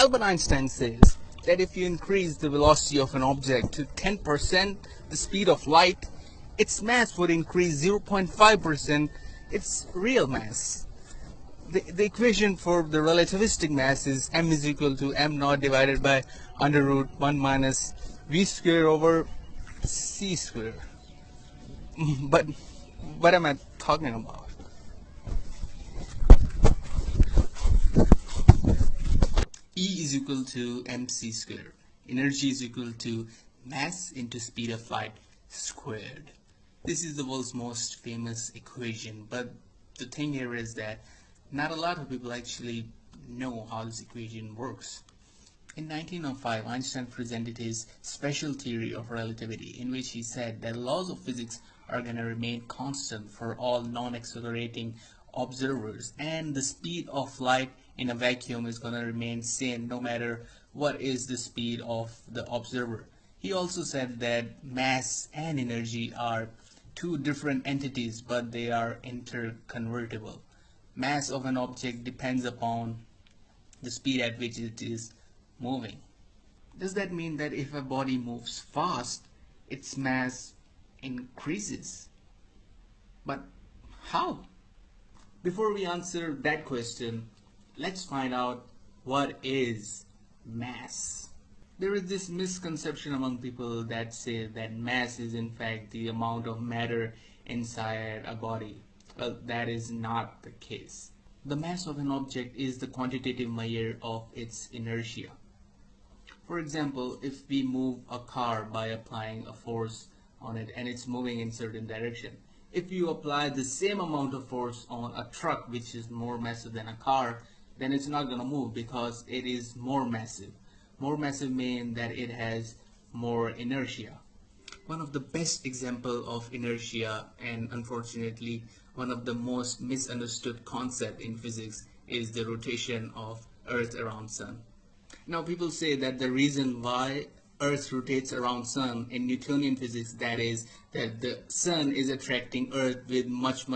Albert Einstein says that if you increase the velocity of an object to 10% the speed of light, its mass would increase 0.5% its real mass. The equation for the relativistic mass is m is equal to m naught divided by under root 1 minus v square over c square. But what am I talking about? E is equal to mc squared. Energy is equal to mass into speed of light squared. This is the world's most famous equation, but the thing here is that not a lot of people actually know how this equation works. In 1905, Einstein presented his special theory of relativity, in which he said that laws of physics are going to remain constant for all non-accelerating observers, and the speed of light in a vacuum is going to remain same no matter what is the speed of the observer. He also said that mass and energy are two different entities, but they are interconvertible. Mass of an object depends upon the speed at which it is moving. Does that mean that if a body moves fast, its mass increases? But how? Before we answer that question, let's find out what is mass. There is this misconception among people that say that mass is in fact the amount of matter inside a body. Well, that is not the case. The mass of an object is the quantitative measure of its inertia. For example, if we move a car by applying a force on it and it's moving in certain direction, if you apply the same amount of force on a truck which is more massive than a car, then it's not going to move because it is more massive. More massive means that it has more inertia. One of the best example of inertia, and unfortunately one of the most misunderstood concept in physics, is the rotation of Earth around Sun. Now people say that the reason why Earth rotates around Sun in Newtonian physics, that is that the Sun is attracting Earth with much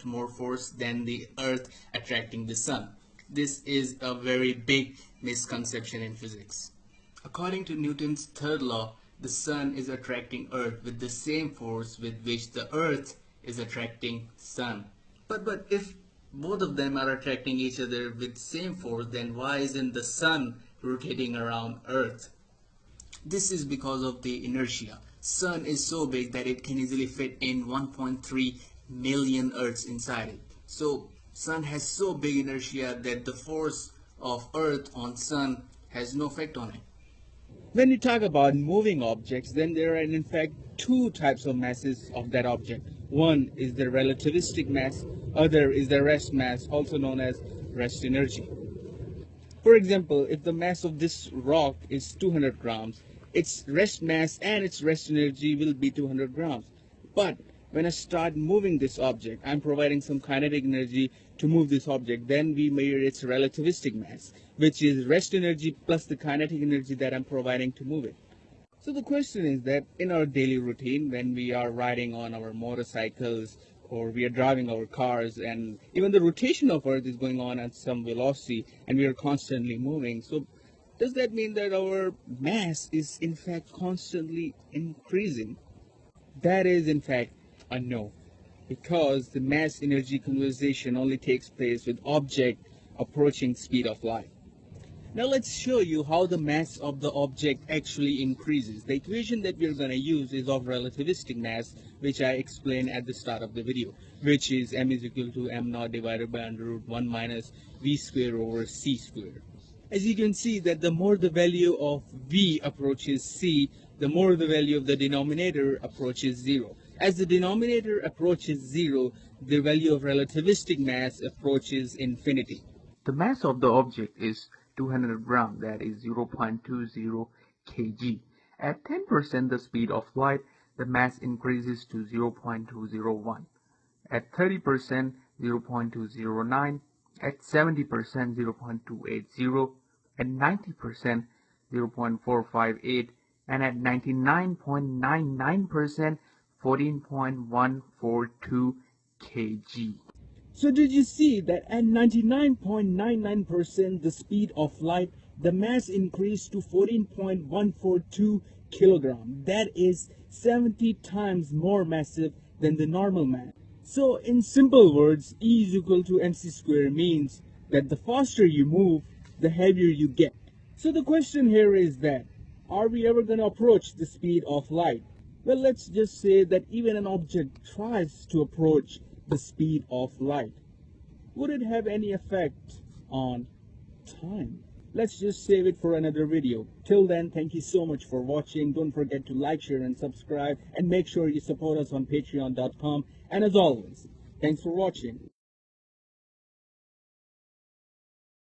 more force than the Earth attracting the Sun. This is a very big misconception in physics. According to Newton's third law, the Sun is attracting Earth with the same force with which the Earth is attracting Sun. But if both of them are attracting each other with same force, then why isn't the Sun rotating around Earth? This is because of the inertia. Sun is so big that it can easily fit in 1.3 million Earths inside it. So Sun has so big inertia that the force of Earth on Sun has no effect on it. When you talk about moving objects, then there are in fact two types of masses of that object. One is the relativistic mass, other is the rest mass, also known as rest energy. For example, if the mass of this rock is 200 grams, its rest mass and its rest energy will be 200 grams. But when I start moving this object, I'm providing some kinetic energy to move this object. Then we measure its relativistic mass, which is rest energy plus the kinetic energy that I'm providing to move it. So the question is that in our daily routine, when we are riding on our motorcycles or we are driving our cars, and even the rotation of Earth is going on at some velocity and we are constantly moving. So does that mean that our mass is in fact constantly increasing? That is in fact a no, because the mass energy conservation only takes place with object approaching speed of light. Now let's show you how the mass of the object actually increases. The equation that we're going to use is of relativistic mass, which I explained at the start of the video, which is m is equal to m naught divided by under root 1 minus v square over c square. As you can see that the more the value of v approaches c, the more the value of the denominator approaches 0. As the denominator approaches 0, the value of relativistic mass approaches infinity. The mass of the object is 200 grams, that is 0.20 kg. At 10% the speed of light, the mass increases to 0.201. At 30%, 0.209. At 70%, 0.280. At 90%, 0.458. And at 99.99%, 14.142 kg. So did you see that at 99.99% the speed of light, the mass increased to 14.142 kilogram. That is 70 times more massive than the normal mass. So in simple words, E is equal to mc square means that the faster you move, the heavier you get. So the question here is that, are we ever going to approach the speed of light? Well, let's just say that even an object tries to approach the speed of light. Would it have any effect on time? Let's just save it for another video. Till then, thank you so much for watching. Don't forget to like, share, and subscribe. And make sure you support us on patreon.com. And as always, thanks for watching.